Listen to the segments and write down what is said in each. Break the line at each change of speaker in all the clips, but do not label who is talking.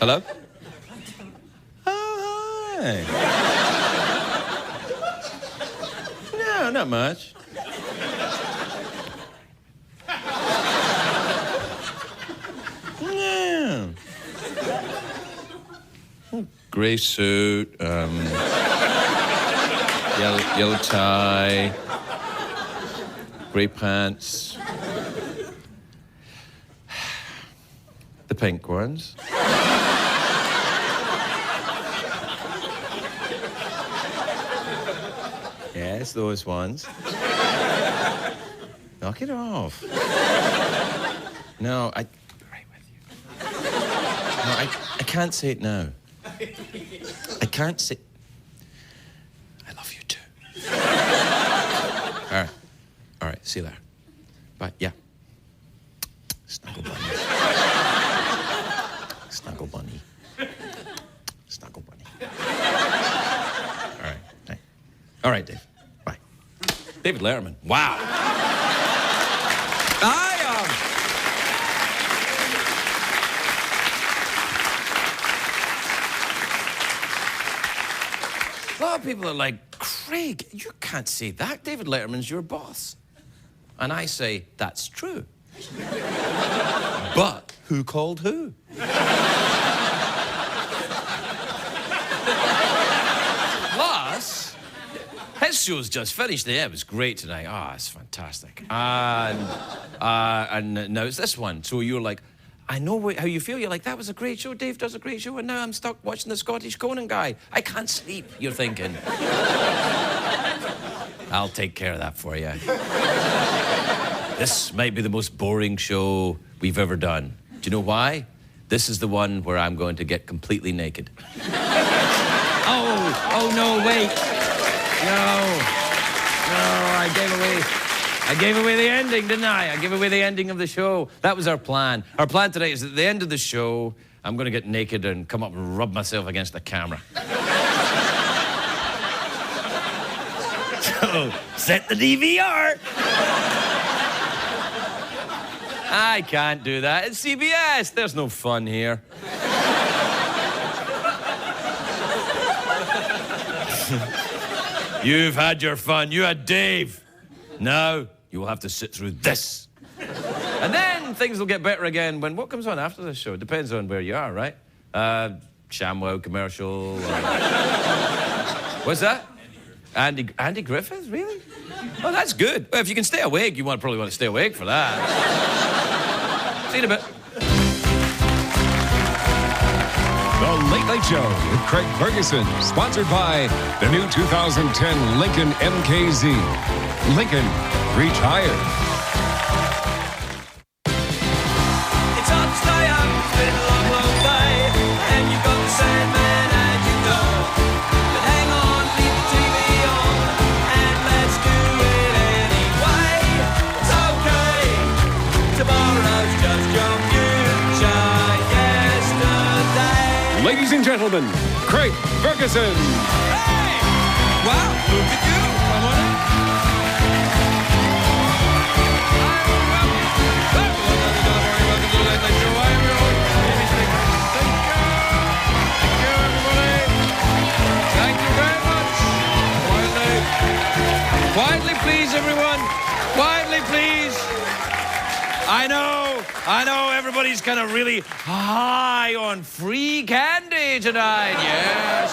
Hello? Oh, hi. No, not much. Yeah. Grey suit, yellow tie, grey pants. The pink ones. Yes, those ones. Knock it off. No, right with you. No, I can't say it now. I can't say... I love you too. All right, see you there. Bye, yeah. Snuggle bunny. Snuggle bunny. Snuggle bunny. All right, hey. All right, Dave. Bye. David Letterman. Wow. A lot of people are like, Craig, you can't say that. David Letterman's your boss. And I say, that's true. But who called who? Plus, his show's just finished. Yeah, it was great tonight. Ah, it's fantastic. And now it's this one. So you're like, I know how you feel. You're like, that was a great show. Dave does a great show. And now I'm stuck watching the Scottish Conan guy. I can't sleep, you're thinking. I'll take care of that for you. This might be the most boring show we've ever done. Do you know why? This is the one where I'm going to get completely naked. Oh no, wait. No, I gave away the ending, didn't I? I gave away the ending of the show. That was our plan. Our plan today is at the end of the show, I'm going to get naked and come up and rub myself against the camera. So, set the DVR. I can't do that. It's CBS. There's no fun here. You've had your fun. You had Dave. Now, you will have to sit through this. And then things will get better again when... What comes on after this show? It depends on where you are, right? ShamWow commercial. What's that? Andy Griffith? Really? Oh, that's good. Well, if you can stay awake, you probably want to stay awake for that. See you in a bit.
The Late Night Show with Craig Ferguson, sponsored by the new 2010 Lincoln MKZ. Lincoln, reach higher.
It's hard to stay up, it's been a long, long day, and you've got the same man as you know. But hang on, leave the TV on, and let's do it anyway. It's okay, tomorrow's just your future yesterday.
Ladies and gentlemen, Craig Ferguson.
Hey! Wow, look at you. Come on in.
Quietly, please, everyone. Quietly, please. I know, everybody's kind of really high on free candy tonight, yes.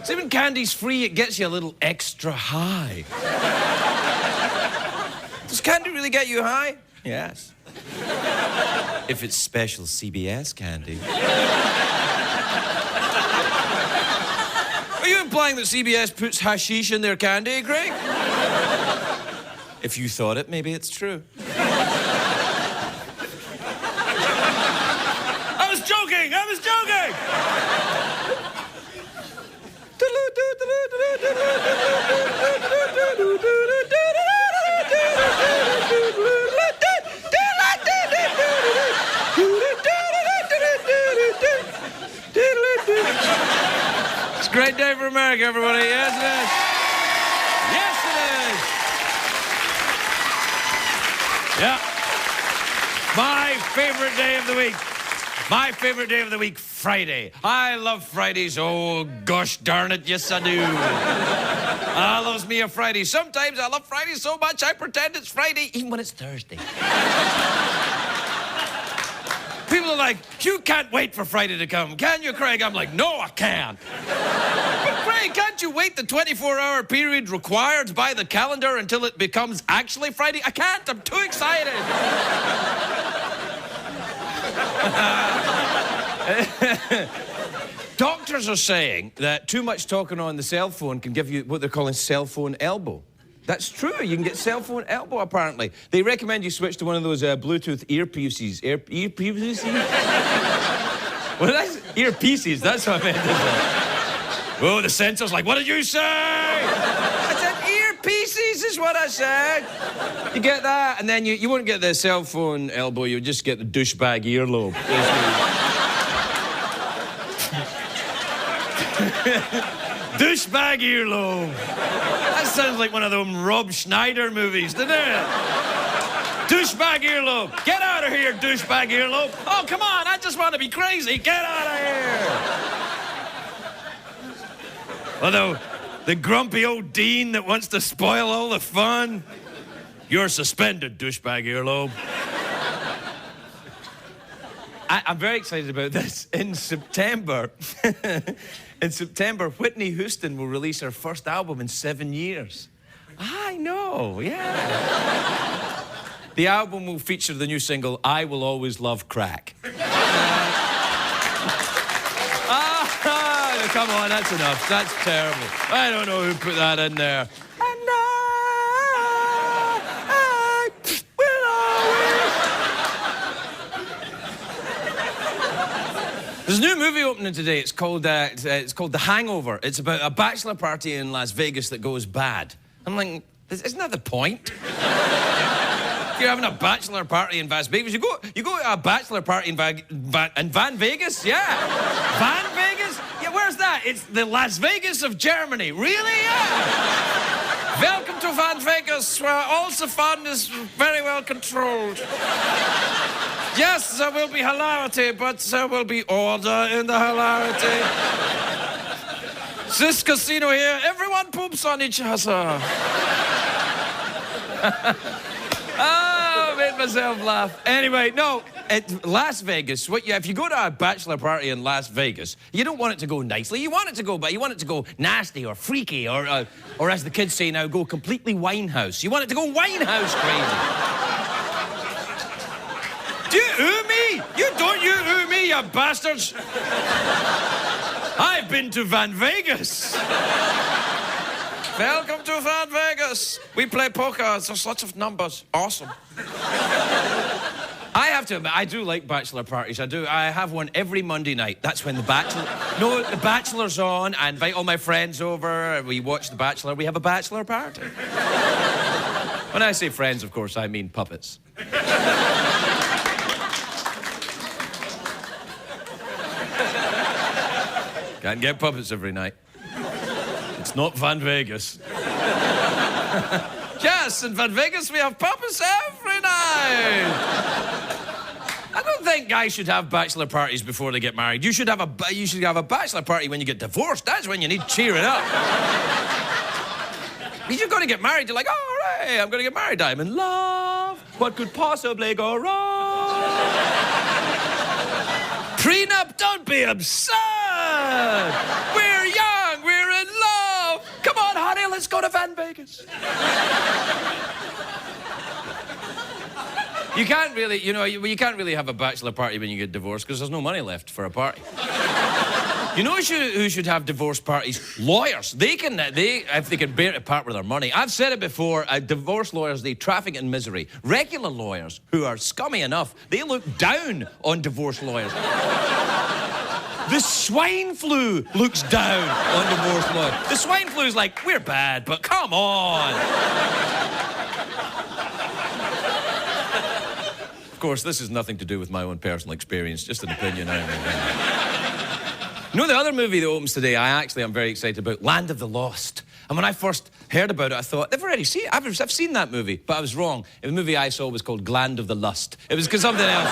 See, when candy's free, it gets you a little extra high. Does candy really get you high? Yes. If it's special CBS candy. Are you implying that CBS puts hashish in their candy, Greg? If you thought it, maybe it's true. I was joking! It's a great day for America, everybody. Yes, it is. Yes, it is. Yeah. My favorite day of the week. My favorite day of the week, Friday. I love Fridays. Oh, gosh darn it, yes I do. I loves me a Friday. Sometimes I love Friday so much I pretend it's Friday even when it's Thursday. People are like, you can't wait for Friday to come, can you, Craig? I'm like, no, I can't. But Craig, can't you wait the 24-hour period required by the calendar until it becomes actually Friday? I can't, I'm too excited. Doctors are saying that too much talking on the cell phone can give you what they're calling cell phone elbow. That's true. You can get cell phone elbow, apparently. They recommend you switch to one of those Bluetooth earpieces. Earpieces? Well, that's earpieces. That's what I meant to say. Oh, the sensor's like, what did you say? I said earpieces is what I said. You get that, and then you won't get the cell phone elbow. You'll just get the douchebag earlobe. Douchebag earlobe. That sounds like one of them Rob Schneider movies, doesn't it? Douchebag earlobe. Get out of here, douchebag earlobe. Oh, come on, I just want to be crazy. Get out of here. Although, the grumpy old dean that wants to spoil all the fun, you're suspended, douchebag earlobe. I'm very excited about this. In September, Whitney Houston will release her first album in 7 years. I know, yeah. The album will feature the new single, I Will Always Love Crack. Come on, that's enough. That's terrible. I don't know who put that in there. And I will always... There's a new movie opening today. It's called The Hangover. It's about a bachelor party in Las Vegas that goes bad. I'm like, isn't that the point? If you're having a bachelor party in Las Vegas, you go to a bachelor party in Van Vegas? Yeah. Van Vegas? Yeah, where's that? It's the Las Vegas of Germany. Really? Yeah. Welcome to Van Vegas, where all the fun is very well controlled. Yes, there will be hilarity, but there will be order in the hilarity. This casino here, everyone poops on each other. Oh, I made myself laugh. Anyway, no, Las Vegas, if you go to a bachelor party in Las Vegas, you don't want it to go nicely. You want it to go nasty or freaky or as the kids say now, go completely winehouse. You want it to go winehouse crazy. Do you ooh me? You ooh me, you bastards. I've been to Van Vegas. Welcome to Van Vegas. We play poker. There's lots of numbers. Awesome. I have to admit, I do like bachelor parties. I do. I have one every Monday night. That's when the Bachelor's on. I invite all my friends over. We watch The Bachelor. We have a bachelor party. When I say friends, of course, I mean puppets. Can't get puppets every night. It's not Van Vegas. Yes, in Van Vegas we have puppets every night. I don't think guys should have bachelor parties before they get married. You should have a bachelor party when you get divorced. That's when you need cheering up. If you're going to get married, you're like, oh, all right, I'm going to get married. I'm in love. What could possibly go wrong? Prenup, don't be absurd. We're young, we're in love. Come on, honey, let's go to Van Vegas. You can't really, you can't really have a bachelor party when you get divorced because there's no money left for a party. You know who should have divorce parties? Lawyers. If they can bear to part with their money. I've said it before, divorce lawyers, they traffic in misery. Regular lawyers, who are scummy enough, they look down on divorce lawyers. The swine flu looks down on divorce lawyers. The swine flu's like, we're bad, but come on. Of course, this has nothing to do with my own personal experience, just an opinion. You know the other movie that opens today, I am very excited about? Land of the Lost. And when I first heard about it, I thought, I've already seen it. I've seen that movie, but I was wrong. The movie I saw was called Gland of the Lust. It was something else.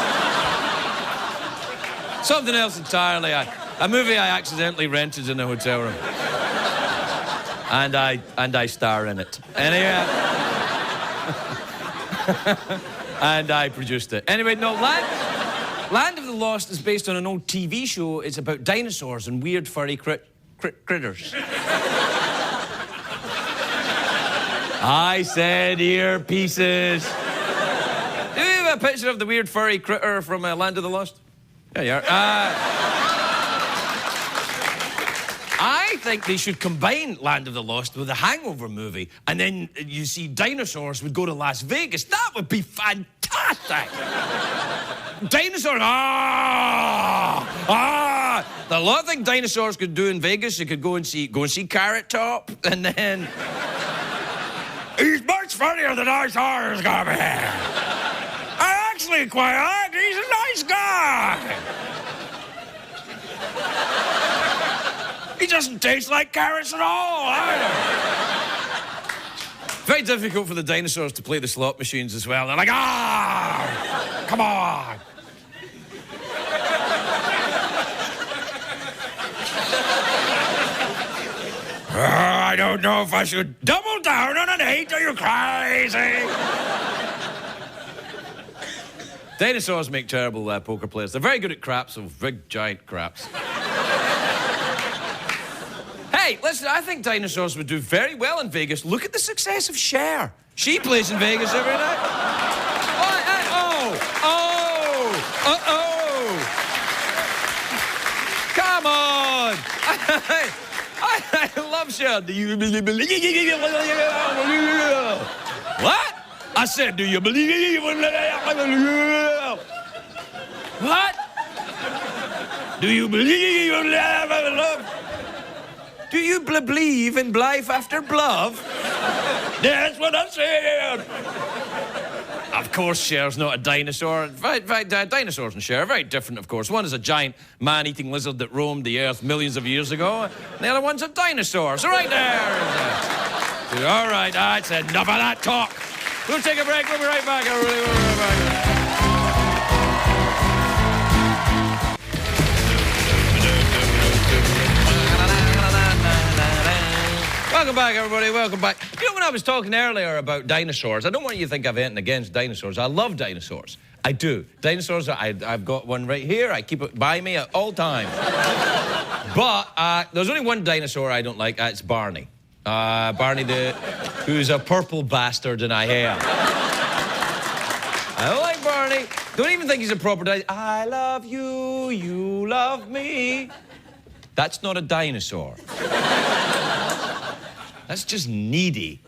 Something else entirely. A movie I accidentally rented in a hotel room. And I star in it. Anyway, and I produced it. Anyway, no, Land of the Lost is based on an old TV show. It's about dinosaurs and weird furry critters. I said earpieces. Do you have a picture of the weird furry critter from Land of the Lost? There you are. I think they should combine Land of the Lost with a Hangover movie, and then you see dinosaurs would go to Las Vegas. That would be fantastic. Dinosaurs, The lot of things dinosaurs could do in Vegas. You could go and see Carrot Top, and then he's much funnier than I thought he was gonna be. I actually quite like. He's a nice guy. He doesn't taste like carrots at all, either. Very difficult for the dinosaurs to play the slot machines as well. They're like, come on. I don't know if I should double down on an 8. Are you crazy? Dinosaurs make terrible poker players. They're very good at craps, so big, giant craps. Hey, listen, I think dinosaurs would do very well in Vegas. Look at the success of Cher. She plays in Vegas every night. Come on. I love Cher. Do you believe? What? I said, do you believe? What? Do you believe in love? Do you believe in life after love? That's what I said. Of course, Cher's not a dinosaur. In fact, dinosaurs and Cher are very different, of course. One is a giant man-eating lizard that roamed the earth millions of years ago, and the other one's a dinosaur. So right there. All right, that's enough of that talk. We'll take a break. We'll be right back. We'll be right back. Welcome back, everybody. Welcome back. You know, when I was talking earlier about dinosaurs, I don't want you to think I've anything against dinosaurs. I love dinosaurs. I do. Dinosaurs, I've got one right here. I keep it by me at all times. But there's only one dinosaur I don't like. It's Barney. Barney, who's a purple bastard, and I am. I don't like Barney. Don't even think he's a proper dinosaur. I love you, you love me. That's not a dinosaur. That's just needy.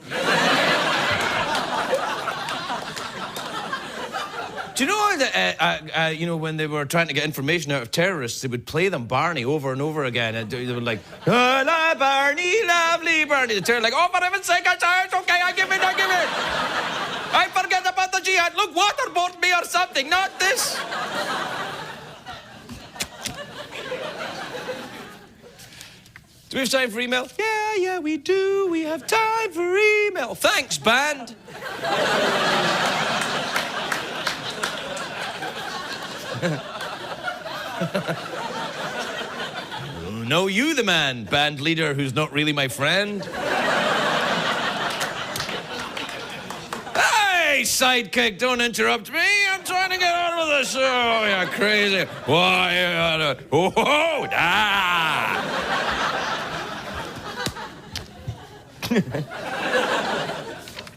Do you know that, when they were trying to get information out of terrorists, they would play them Barney over and over again, and they would like, oh, Barney, lovely Barney. The terrorists like, oh, for heaven's sake, it's okay, I give it. I forget about the jihad. Look, waterboard me or something, not this. Do we have time for email? Yeah, we do. We have time for email. Thanks, band. No, you the man, band leader who's not really my friend. Hey, sidekick, don't interrupt me. I'm trying to get on with the show. You're crazy. Why?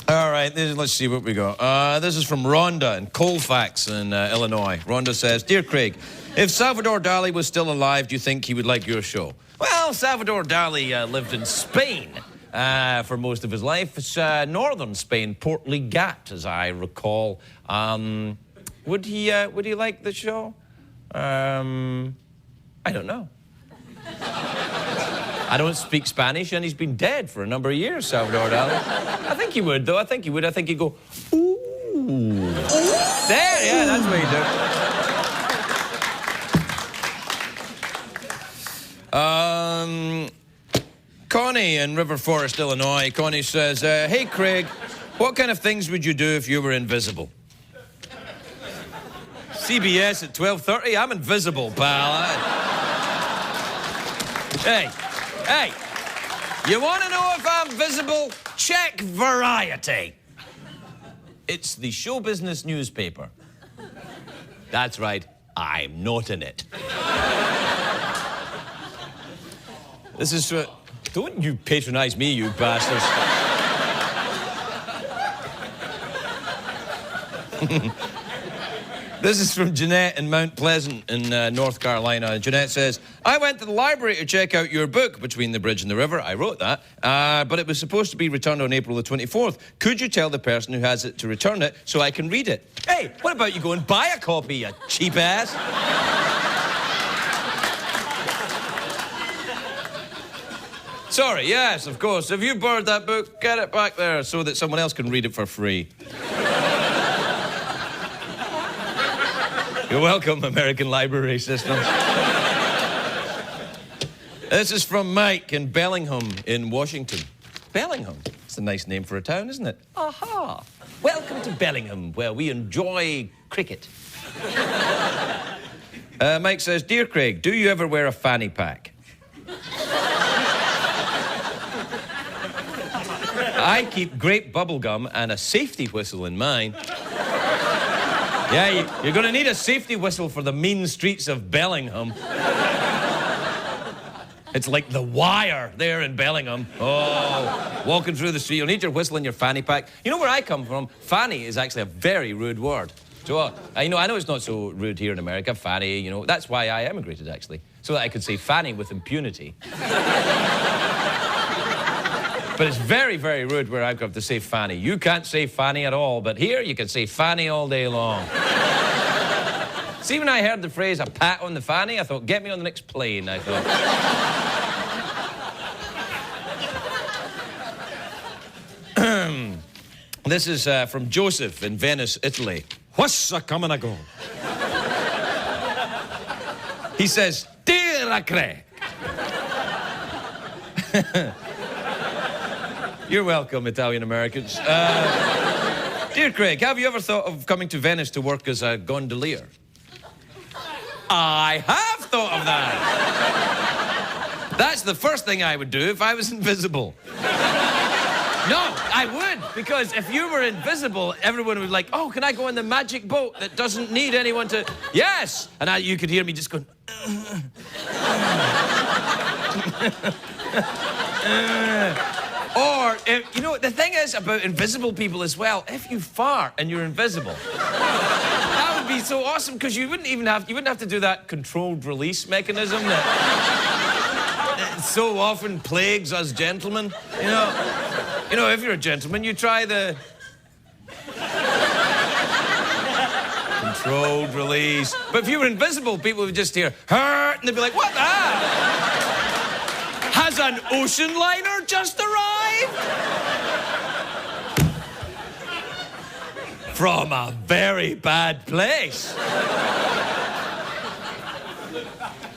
All right, let's see what we got. This is from Rhonda in Colfax in Illinois. Rhonda says, Dear Craig, if Salvador Dali was still alive, do you think he would like your show? Well, Salvador Dali lived in Spain for most of his life. It's northern Spain, Portligat, as I recall. Would he like the show? I don't know. I don't speak Spanish, and he's been dead for a number of years, Salvador Dali. I think he would, though. I think he would. I think he'd go, ooh. There, yeah, that's what he'd do. Connie in River Forest, Illinois. Connie says, hey, Craig, what kind of things would you do if you were invisible? CBS at 12:30? I'm invisible, pal. Hey, you want to know if I'm visible? Check Variety. It's the show business newspaper. That's right, I'm not in it. This is... don't you patronize me, you bastards. This is from Jeanette in Mount Pleasant in North Carolina. Jeanette says, I went to the library to check out your book, Between the Bridge and the River. I wrote that, but it was supposed to be returned on April the 24th. Could you tell the person who has it to return it so I can read it? Hey, what about you go and buy a copy, you cheap ass? Sorry, yes, of course. If you borrowed that book, get it back there so that someone else can read it for free. You're welcome, American library system. This is from Mike in Bellingham in Washington. Bellingham? It's a nice name for a town, isn't it? Aha! Welcome to Bellingham, where we enjoy cricket. Mike says, Dear Craig, do you ever wear a fanny pack? I keep grape bubble gum and a safety whistle in mine. Yeah, you're going to need a safety whistle for the mean streets of Bellingham. It's like The Wire there in Bellingham. Oh, walking through the street, you'll need your whistle and your fanny pack. You know where I come from? Fanny is actually a very rude word. So, I know it's not so rude here in America, fanny, you know. That's why I emigrated, actually, so that I could say fanny with impunity. But it's very, very rude where I've got to say fanny. You can't say fanny at all, but here you can say fanny all day long. See, when I heard the phrase, a pat on the fanny, I thought, get me on the next plane, I thought. This is from Joseph in Venice, Italy. What's a coming a go? He says, Dear Craig. You're welcome, Italian-Americans. Dear Craig, have you ever thought of coming to Venice to work as a gondolier? I have thought of that. That's the first thing I would do if I was invisible. No, I would, because if you were invisible, everyone would be like, oh, can I go on the magic boat that doesn't need anyone to... Yes! And you could hear me just going... Or, you know, the thing is about invisible people as well, if you fart and you're invisible, that would be so awesome, because you wouldn't have to do that controlled release mechanism that so often plagues us gentlemen. You know, if you're a gentleman, you try the controlled release. But if you were invisible, people would just hear, hurt, and they'd be like, what the? Has an ocean liner just arrived? From a very bad place.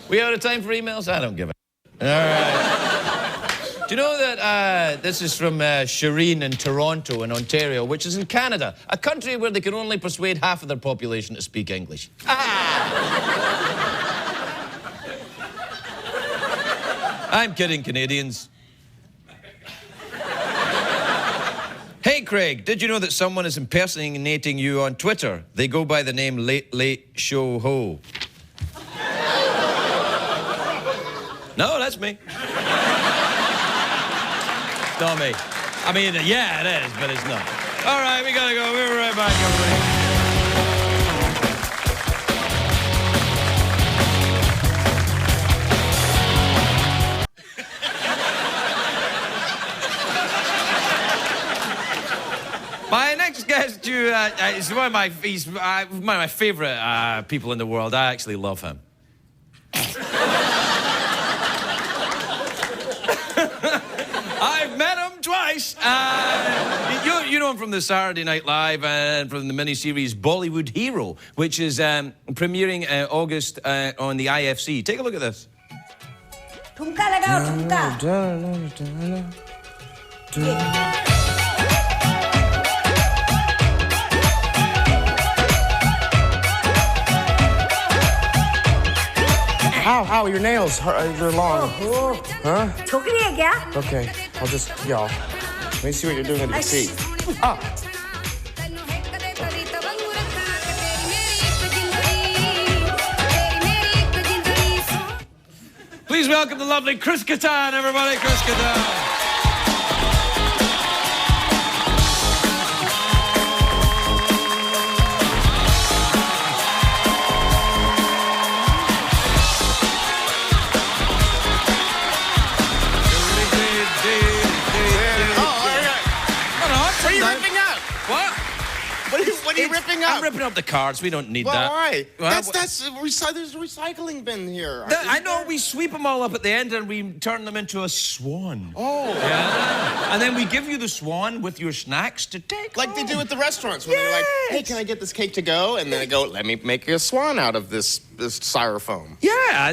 We out of time for emails? I don't give a... All right. Do you know that this is from Shireen in Toronto in Ontario, which is in Canada, a country where they can only persuade half of their population to speak English. I'm kidding, Canadians. Hey, Craig, did you know that someone is impersonating you on Twitter? They go by the name Late Late Show Ho. No, that's me. It's not me. I mean, yeah, it is, but it's not. All right, we gotta go. We'll be right back, everybody. My next guest is one of my favorite people in the world. I actually love him. I've met him twice. You know him from the Saturday Night Live and from the miniseries Bollywood Hero, which is premiering August on the IFC. Take a look at this.
ठुमका लगाओ ठुमका
How? Your nails, they're long. Huh?
छोकरी है क्या
Okay, I'll just, y'all. Let me see what you're doing with your feet. Ah!
Please welcome the lovely Chris Kattan, everybody. Chris Kattan.
What are you ripping up?
What?
What are you ripping up?
I'm ripping up the cards. We don't need
Well,
that.
why?
Well,
There's a recycling bin here.
I know. We sweep them all up at the end and we turn them into a swan.
Oh.
Yeah. And then we give you the swan with your snacks to take
Like they
home.
do at the restaurants when they're like, hey, can I get this cake to go? And then they go, let me make a swan out of this styrofoam.
Yeah.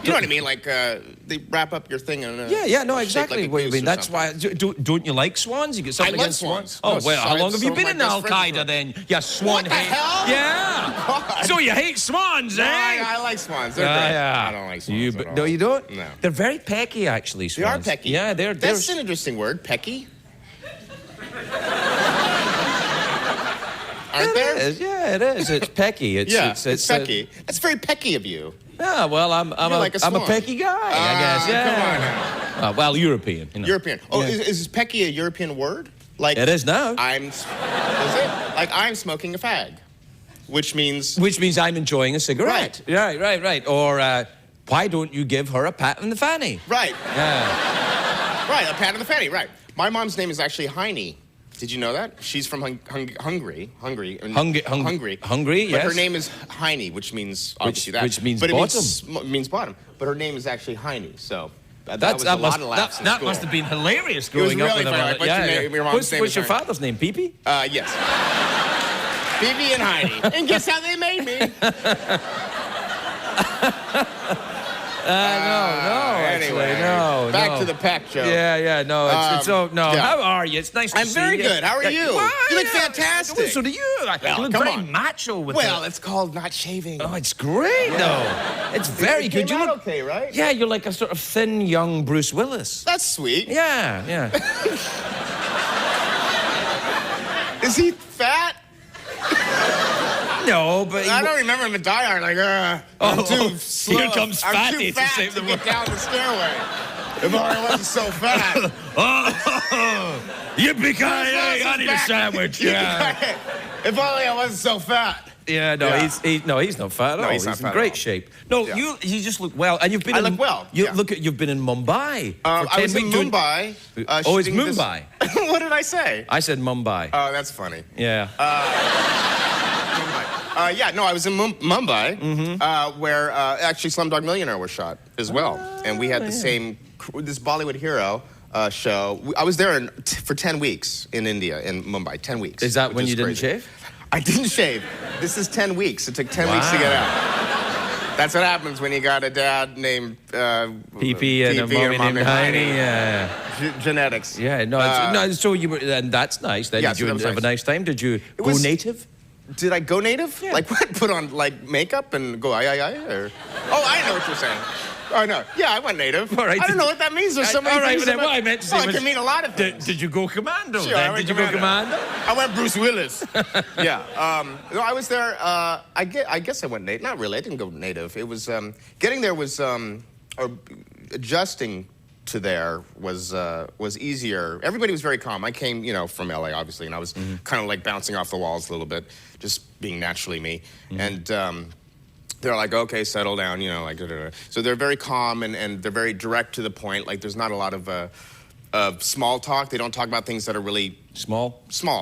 You know what I mean? Like they wrap up your thing in a
Yeah, no,
shape
exactly.
like a
What you
goose
mean?
or
That's
something.
why. Don't you like swans? You get something
I love
against
swans.
Oh,
No,
well, how long have you
some
been
of
in
my
Al
best friends
Qaeda
were-
then? You swan
What the
hate.
hell?
Yeah.
God.
So you hate swans, eh?
No, I like swans. They're great. I don't like swans at all.
No, you don't?
No.
They're very pecky, actually,
They are
swans.
pecky.
Yeah, they're...
That's an interesting word, pecky. Aren't there?
It is, yeah, it is. It's pecky. It's
pecky. That's very pecky of you.
Yeah, well, I'm
like a
a
swan.
pecky guy, I guess. Yeah.
Come on now.
Well, European. You know.
European. Oh,
Yeah.
is pecky a European word? Like
It is now.
Is it? Like I'm smoking a fag, which means
Which means I'm enjoying a cigarette. Right. Or why don't you give her a pat in the fanny?
right,
Yeah.
right. A pat on the fanny. Right. My mom's name is actually Heine. Did you know that? She's from Hungary. Hungary.
Hungry,
But
yes.
her name is Heine, which means obviously that.
which means
but
bottom.
It means bottom. But her name is actually Heine. So that
That's,
was a lot of
must,
laughs.
that,
in
that
school.
must have been hilarious
It was
growing up
really
with
funny.
them.
Like, what's your mom's name
What's
is
your
Heine?
father's name? Pee-pee?
Yes. Phoebe and Heine. And guess how they made me?
Actually, no.
Back to the pack joke.
Yeah, no. It's no.
yeah.
How are you? It's nice to
I'm
see
very
you.
good. How are you?
Well,
You look
yeah.
fantastic.
Well, so do you.
Well,
You look
come
very
on.
macho with
Well,
it.
it's called not shaving.
Oh, it's great, though. It's very
It
good.
came
You
out
look
okay, right?
Yeah, you're like a sort of thin, young Bruce Willis.
That's sweet.
Yeah.
Is he fat?
No, but
I don't remember him in Die Hard. Like, I'm too slow.
here comes
I'm
Fatty
too
to
fat
save
to
the
get
world.
down the stairway. If I wasn't so fat.
Yippee-ki-yay,
Bruce
I need a
Willis is
sandwich.
back.
Yeah.
If only I wasn't so fat.
Yeah, no,
Yeah.
he's not fat at all.
he's not
in
fat at
great
all.
shape. No,
Yeah.
you just look well, and you've been.
I
in,
look well,
You
yeah.
you've been in Mumbai. For
I
10
was in
weeks doing-
Mumbai.
Oh, it's
shooting this-
Mumbai.
What did I say?
I said Mumbai.
Oh, that's funny.
Yeah.
I was in Mumbai, where actually Slumdog Millionaire was shot as well, and we had the same this Bollywood hero show. I was there for 10 weeks in India, in Mumbai. 10 weeks.
Is that
which
when you didn't
crazy.
shave?
I didn't shave. This is 10 weeks. It took 10 weeks to get out. That's what happens when you got a dad named
PP and a mommy named Heine. Yeah.
Genetics.
Yeah. No. No. So you were, and that's nice. Then
Yeah,
did
so
you
that was
have a
nice.
nice time? Did you go
was-
native?
Did I go native?
Yeah.
Like what? Put on like makeup and go aye? Or oh, I know what you're saying. Oh no, yeah, I went native.
All right.
I don't know what that means. There's so many
all right,
things.
but then what I meant to say
well,
was,
it can mean a lot of things.
Did you go commando?
Sure,
then?
I went
Did you go commando?
I went Bruce Willis. Yeah. No, I was there. I guess I went native. Not really. I didn't go native. It was getting there was or adjusting to there was easier. Everybody was very calm. I came, from LA, obviously, and I was kind of like bouncing off the walls a little bit, just being naturally me. And they're like, okay, settle down, like. So they're very calm and they're very direct to the point. Like, there's not a lot of small talk. They don't talk about things that are really
Small.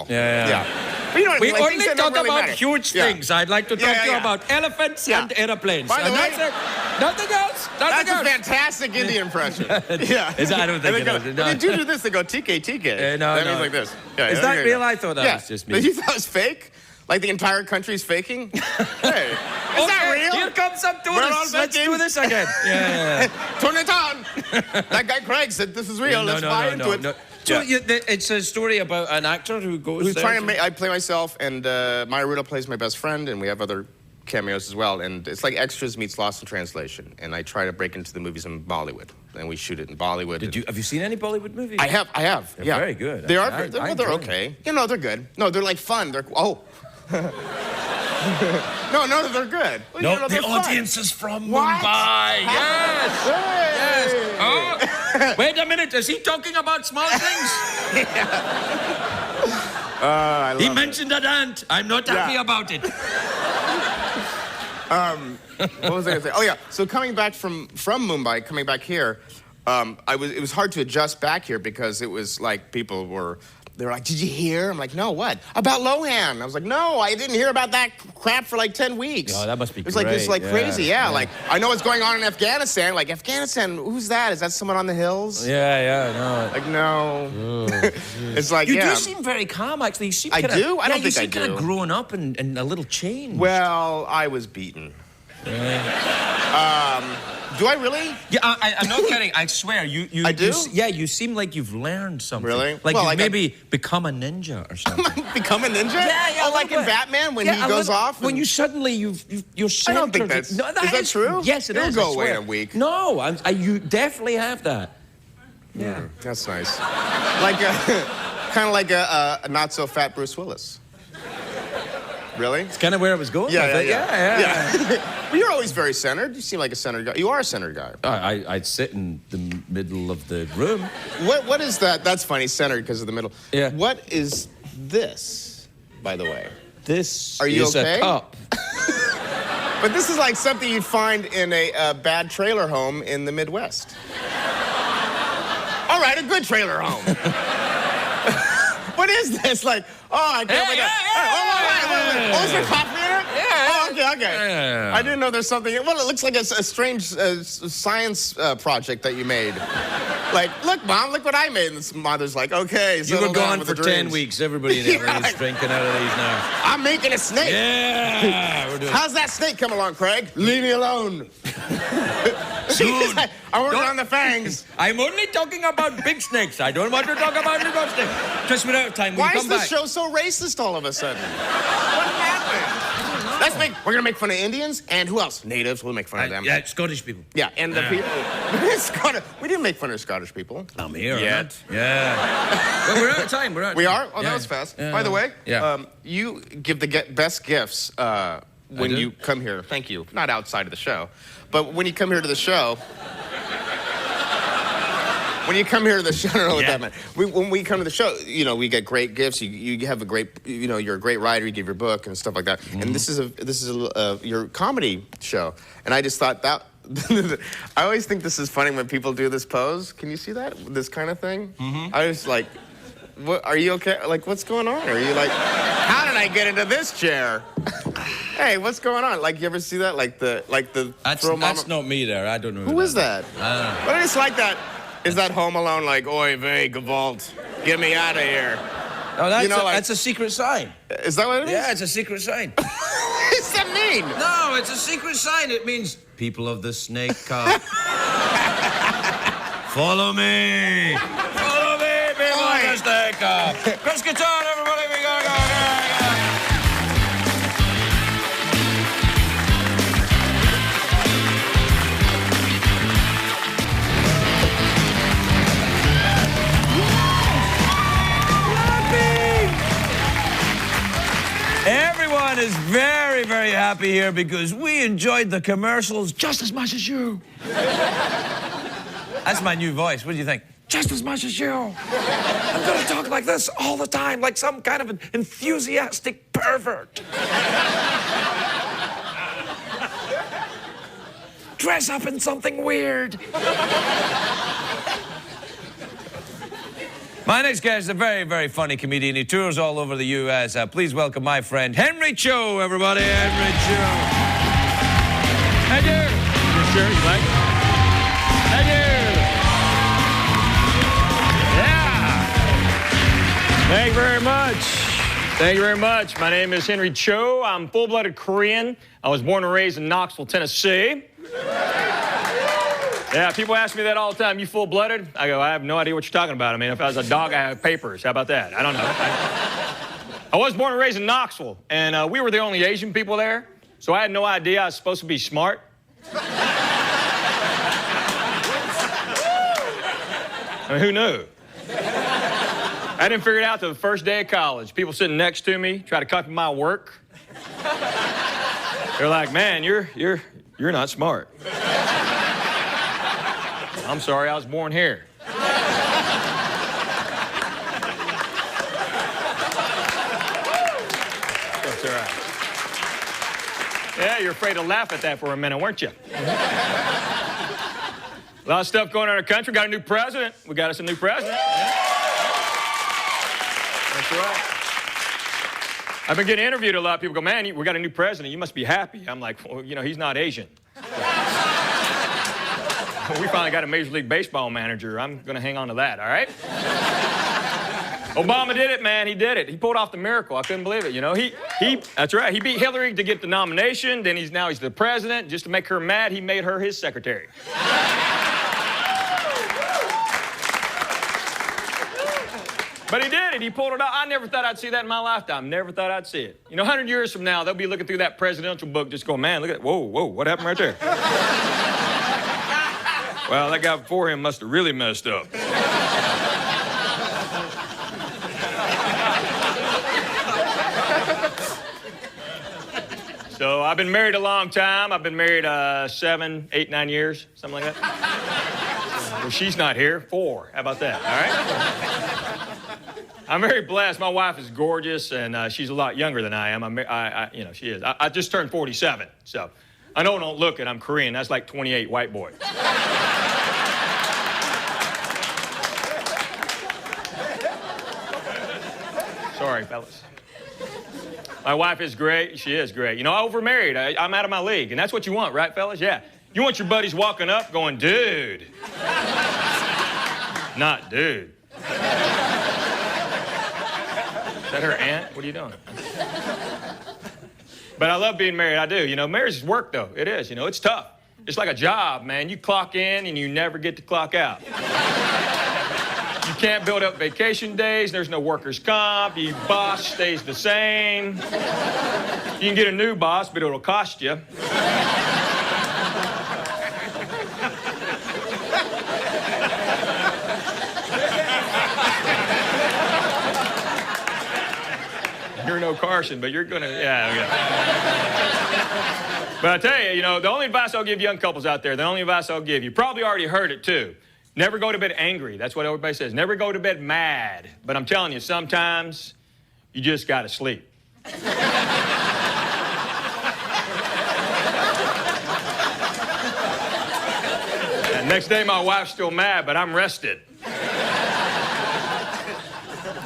Yeah. But you know what I
We
mean? Like,
only
things that don't
talk
really
about
matter.
huge
Yeah.
things. I'd like to talk
Yeah,
to you
yeah.
about elephants
Yeah.
and airplanes.
By the
And
way-
that's it. Nothing else.
That's
Nothing
a
else.
fantastic Indian impression. Yeah.
Is that- I don't
And
think
they
it
go,
is.
When
No.
they do this, they go TK.
No,
That
no.
means like this. Yeah,
Is
yeah,
that
yeah,
real?
yeah.
I thought that
Yeah.
was just
But
me.
you thought it was fake? Like the entire country's faking? Hey, is that real?
Here comes some
We're all
tourists. Let's
faking.
do this again. Yeah.
Turn it on. That guy Craig said this is real. Let's buy into it.
So
Yeah.
it's a story about an actor who goes
Who's
there
trying to make? I play myself, and Maya Rudolph plays my best friend, and we have other cameos as well. And it's like extras meets Lost in Translation. And I try to break into the movies in Bollywood, and we shoot it in Bollywood.
Have you seen any Bollywood movies?
I have.
They're
Yeah,
very good.
They are.
I
They're
enjoy them.
okay. You know, they're good. No, they're like fun. They're No, they're good. Well,
No,
you know,
the
they're fun.
audience is from
What?
Mumbai. Yes.
Hey.
Oh, wait a minute. Is he talking about small things?
I
He
love
mentioned an ant. I'm not happy
Yeah.
about it.
What was I going to say? Oh, yeah. So coming back from Mumbai, coming back here, it was hard to adjust back here because it was like they were like, did you hear? I'm like, no, what? About Lohan. I was like, no, I didn't hear about that crap for like 10 weeks.
Oh, that must be
It's like, it's
great.
like crazy, yeah. Like, I know what's going on in Afghanistan. Like, Afghanistan, who's that? Is that someone on the hills?
Yeah, no.
Like, no. It's like,
You
yeah.
do seem very calm, actually. You seem
I
kinda,
do? I don't
you
think I
seem kind
do.
of grown up and a little changed.
Well, I was beaten. Do I really?
Yeah, I'm not kidding. I swear, you.
I do?
You seem like you've learned something.
Really?
Like
Well,
you've
like
maybe become a ninja or something.
Become a ninja?
Yeah,
Oh, like in Batman when he
a
goes off?
When
and-
you suddenly you're
I don't think
centered.
that's-
No,
is that true?
Yes, it
It'll
is.
go
I
away in
swear.
a week.
No, you definitely have that. Yeah.
That's nice. Like kind of like a not so fat Bruce Willis. Really?
It's kind of where I was going.
Yeah.
with it. Yeah.
Well, you're always very centered. You seem like a centered guy. You are a centered guy.
I'd sit in the middle of the room.
What is that? That's funny, centered because of the middle.
Yeah.
What is this, by the way?
This
Are you
is
okay?
a cup.
But this is like something you'd find in a bad trailer home in the Midwest. All right, a good trailer home. What is this? Like, I can't wait. Wait. Oh, is there coffee in it? Oh, okay.
Yeah.
I didn't know there's something. Well, it looks like a strange science project that you made. Like, look, Mom, look what I made. And this mother's like, okay.
You
settle
were
down
gone
with
for
the
10
dreams.
weeks. Everybody in LA is drinking out of these now.
I'm making a snake.
Yeah, we're doing
How's that snake come along, Craig? Leave me alone.
Dude,
I'm working
don't-
on the fangs.
I'm only talking about big snakes. I don't want to talk about little snakes. Just we're out of time. Will
Why
you
is
come
this
back?
show so racist all of a sudden? What happened? We're gonna make fun of Indians and who else? Natives. We'll make fun of them.
Yeah, Scottish people.
Yeah, and the people. We didn't make fun of Scottish people.
I'm here.
Yet.
Huh? Yeah. Well, we're out of time. We're out.
We are? Oh, that was fast.
Yeah.
By the way,
Yeah.
you give the best gifts when
do?
you come here. Thank you. Not outside of the show, but when you come here to the show. When you come here to the show, I don't know what that meant. When we come to the show, we get great gifts. You have a great, you're a great writer. You give your book and stuff like that.
Mm-hmm.
And this is your comedy show. And I just thought that. I always think this is funny when people do this pose. Can you see that? This kind of thing. Mm-hmm. I was like, "What? Are you okay? Like, what's going on? Are you like, how did I get into this chair?" Hey, what's going on? Like, you ever see that? Like the
That's not me there. I don't know.
Who is that? But I just like that. Is that Home Alone like, oy vey, Gewalt, get me out of here?
Oh, that's,
like-
that's a secret sign.
Is that what it is?
Yeah, it's a secret sign.
What does that mean?
No, it's a secret sign. It means people of the snake cup. Follow me. Follow me, people of the snake cup. Chris Kattan, everybody, we gotta go. Yeah. Everyone is very, very happy here because we enjoyed the commercials just as much as you. That's my new voice. What do you think? Just as much as you. I'm gonna talk like this all the time, like some kind of an enthusiastic pervert. Dress up in something weird. My next guest is a very, very funny comedian. He tours all over the U.S. Please welcome my friend, Henry Cho, everybody. Henry Cho. Thank you. You sure you like it? Thank you. Yeah. Thank you very much.
Thank you very much. My name is Henry Cho. I'm full-blooded Korean. I was born and raised in Knoxville, Tennessee. Yeah, people ask me that all the time. You full-blooded? I go, I have no idea what you're talking about. I mean, if I was a dog, I have papers. How about that? I don't know. I was born and raised in Knoxville, and we were the only Asian people there, so I had no idea I was supposed to be smart. I mean, who knew? I didn't figure it out till the first day of college. People sitting next to me try to copy my work. They're like, man, you're not smart. I'm sorry, I was born here. That's all right. Yeah, you're afraid to laugh at that for a minute, weren't you? A lot of stuff going on in our country. Got a new president. We got us a new president. Yeah. That's right. I've been getting interviewed a lot. People go, man, we got a new president. You must be happy. I'm like, well, you know, he's not Asian. We finally got a Major League Baseball manager. I'm going to hang on to that, all right? Obama did it, man. He did it. He pulled off the miracle. I couldn't believe it, you know. That's right. He beat Hillary to get the nomination. Then he's the president. Just to make her mad, he made her his secretary. But he did it. He pulled it off. I never thought I'd see that in my lifetime. Never thought I'd see it. You know, 100 years from now, they'll be looking through that presidential book just going, man, look at that. Whoa, what happened right there? Well, that guy before him must have really messed up. So I've been married a long time. I've been married 7, 8, 9 years, something like that. Well, she's not here. 4. How about that? All right? I'm very blessed. My wife is gorgeous, and she's a lot younger than I am. You know, she is. I just turned 47, so I know I don't look it. I'm Korean. That's like 28 white boy. Sorry, fellas. My wife is great. She is great. You know, I overmarried. I'm out of my league, and that's what you want, right, fellas? Yeah. You want your buddies walking up going, dude. Not dude. Is that her aunt? What are you doing? But I love being married. I do. You know, marriage is work, though. It is. You know, it's tough. It's like a job, man. You clock in and you never get to clock out. You can't build up vacation days. There's no workers' comp. Your boss stays the same. You can get a new boss, but it'll cost you. You're no Carson, but you're gonna, yeah. But I tell you, you know, the only advice I'll give young couples out there, the only advice I'll give you, probably already heard it too. Never go to bed angry. That's what everybody says. Never go to bed mad. But I'm telling you, sometimes you just gotta sleep. And next day, my wife's still mad, but I'm rested.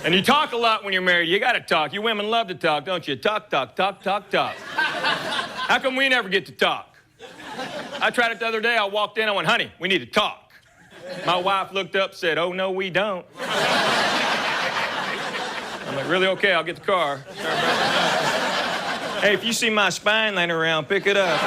And you talk a lot when you're married. You gotta talk. You women love to talk, don't you? Talk. How come we never get to talk? I tried it the other day. I walked in, I went, honey, we need to talk. My wife looked up, said, oh, no, we don't. I'm like, really? Okay, I'll get the car. Hey, if you see my spine laying around, pick it up.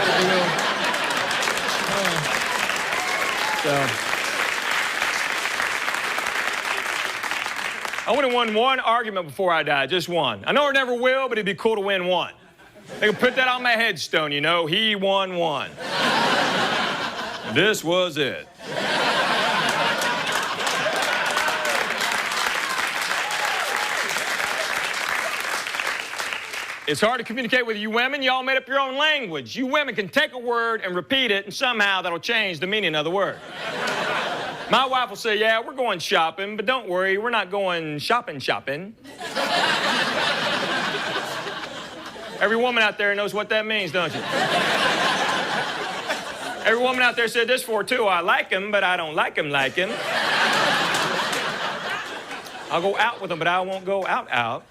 I would have won one argument before I died, just one. I know I never will, but it'd be cool to win one. They can put that on my headstone, you know. He won one. This was it. It's hard to communicate with you women. Y'all made up your own language. You women can take a word and repeat it, and somehow that'll change the meaning of the word. My wife will say, yeah, we're going shopping, but don't worry, we're not going shopping. Every woman out there knows what that means, don't you? Every woman out there said this for too. I like him, but I don't like him. I'll go out with him, but I won't go out.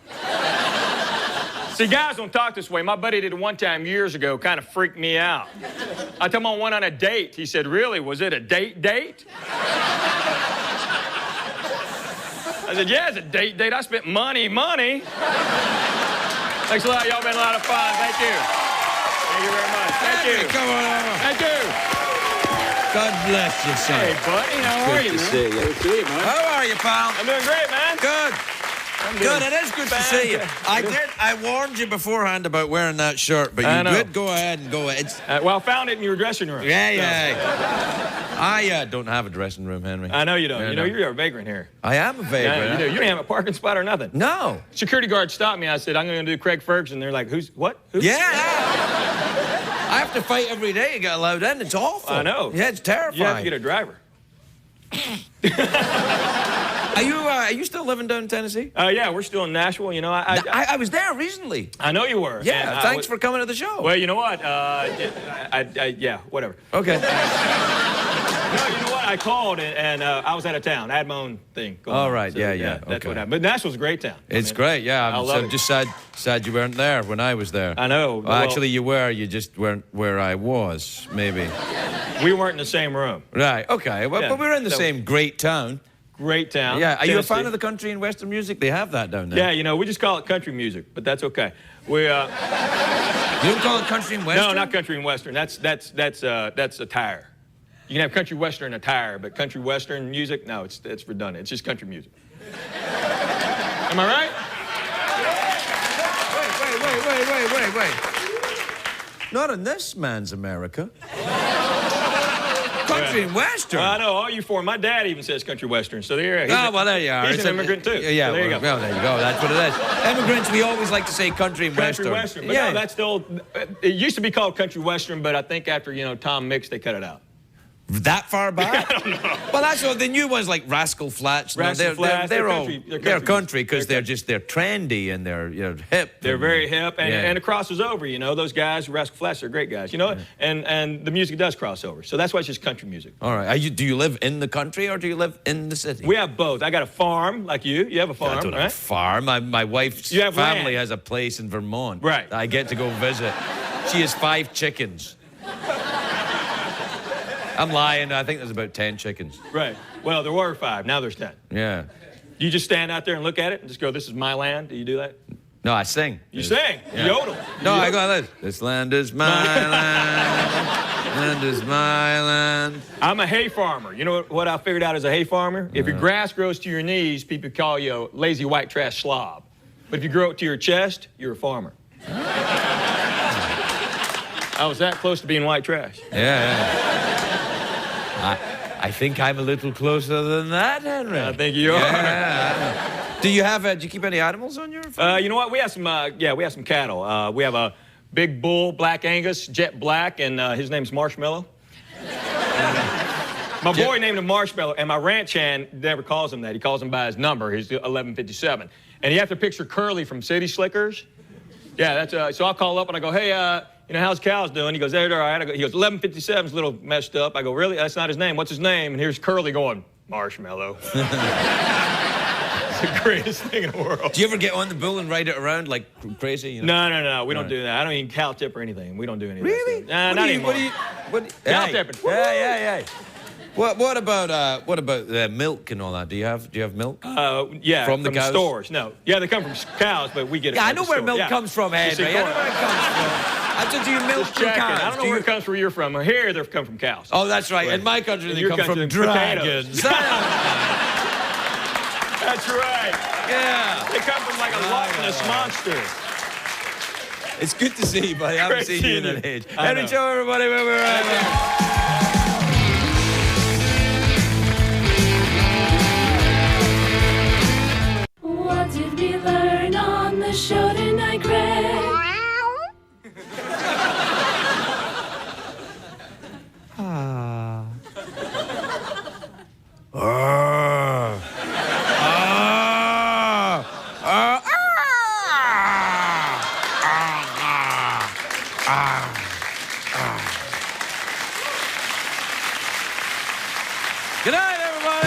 See, guys don't talk this way. My buddy did it one time years ago, kind of freaked me out. I told him I went on a date. He said, really, was it a date? I said, yeah, it's a date. I spent money. Thanks a lot. Y'all been a lot of fun. Thank you. Thank you very much. Thank
Henry,
you.
come on over.
Thank you.
God bless you, son.
Hey, buddy. How are you, man?
See you.
Good to see you, man.
How are you, pal?
I'm doing great, man.
Good. Good, it is good to see you.
fantastic.
I warned you beforehand about wearing that shirt, but
I
you
know.
did go ahead and go. It's,
Well, I found it in your dressing room.
yeah. I don't have a dressing room, Henry.
I know you don't.
Yeah,
You know,
no.
you're a vagrant here.
I am a
Yeah,
vagrant.
you do. You don't have a parking spot or nothing.
No.
Security guard stopped me. I said, I'm going to do Craig Ferguson. They're like, who's, what? Who?
Yeah. I have to fight every day to get allowed in. It's awful.
I know.
Yeah, it's terrifying.
You have to get a driver.
Are you still living down in Tennessee?
Yeah, we're still in Nashville. You know,
I was there recently.
I know you were.
Yeah,
And,
thanks for coming to the show.
Well, you know what? Yeah, whatever.
Okay.
No, you know what? I called and I was out of town. I had my own thing going
All
on.
right,
So,
yeah.
That's
Okay.
what happened. But Nashville's a great town.
It's
I mean,
great, yeah.
I love
I'm
it.
just sad you weren't there when I was there.
I know.
Well, actually, you were. You just weren't where I was, maybe.
We weren't in the same room.
Right, okay. Well,
Yeah,
but we're in the
so-
same great town.
Great town.
Yeah. Are you a fan
Tennessee.
of the country and western music? They have that down there.
Yeah, you know, we just call it country music, but that's okay. We
You don't call it country and western?
no, not country and western. That's attire. You can have country western attire, but country western music, no, it's redundant. It's just country music. Am I right?
Wait. Not in this man's America. Country and western.
Well, I know all you four. My dad even says country western. So there.
Well, there you are.
He's
It's
an immigrant too.
Yeah,
So there you go.
Well, there you go. That's what it is. Immigrants, we always like to say country and
Country
western.
western. But
yeah.
no, that's still. It used to be called country western, but I think after Tom Mix, they cut it out.
That far back? I don't know. Well, that's what the new ones like Rascal Flatts.
Rascal Flatts,
they're all
country.
they're country because they're trendy and they're hip.
They're very hip, and,
Yeah.
and it crosses over. Those guys, Rascal Flatts, are great guys. And the music does cross over. So that's why it's just country music.
All right. Do you live in the country or do you live in the city?
We have both. I got a farm like you. You have a farm,
I don't have a
right?
farm. My wife's
You have
family
land.
has a place in Vermont.
Right.
I get to go visit. She has 5 chickens. I'm lying. I think there's about 10 chickens.
Right. Well, there were 5. Now there's 10.
Yeah.
Do you just stand out there and look at it and just go, "This is my land"? Do you do that?
No, I sing.
You sing.
Yeah.
You yodel.
No,
You
I
yodel.
go like this. This land is my land. Land is my land.
I'm a hay farmer. You know what I figured out as a hay farmer? If your grass grows to your knees, people call you a lazy white trash slob. But if you grow it to your chest, you're a farmer. I was that close to being white trash.
Yeah. I think I'm a little closer than that, Henry.
I think you are.
Yeah. Do you keep any animals on your farm?
You know what? We have some. We have some cattle. We have a big bull, Black Angus, jet black, and his name's Marshmallow. My boy named him Marshmallow, and my ranch hand never calls him that. He calls him by his number. He's 1157, and you have to picture Curly from City Slickers. Yeah, that's. So I'll call up and I go, "Hey, how's cows doing?" He goes, "They're all right." He goes, 1157's a little messed up. I go, "Really? That's not his name. What's his name?" And here's Curly going, "Marshmallow." It's the greatest thing in the world.
Do you ever get on the bull and ride it around like crazy?
No. We don't do that. I don't even cow tip or anything. We don't do any of that
Really?
stuff. Nah, not anymore. Cow tipping.
Yeah. What about milk and all that? Do you have milk?
Yeah,
From the cows?
stores. No. Yeah, they come from cows, but we get it
Yeah, I
from
know
the
where
store.
milk
Yeah.
comes from,
Just
Henry. I know
ignore
where
it.
it comes from. I said, do you milk
Just
your
checking.
cows?
I don't know where it comes from where you're from. Here, they come from cows.
Oh, that's right. In my country,
In
they
your
come from
country,
dragons.
potatoes. That's right.
Yeah.
They come from like a Loch Ness monster.
It's good to see you, buddy. I haven't
Great
seen you in
seeing
an
you.
age.
I
Henry,
know.
show everybody where we're at.
What did we learn on the show tonight, Greg?
Good night, everybody.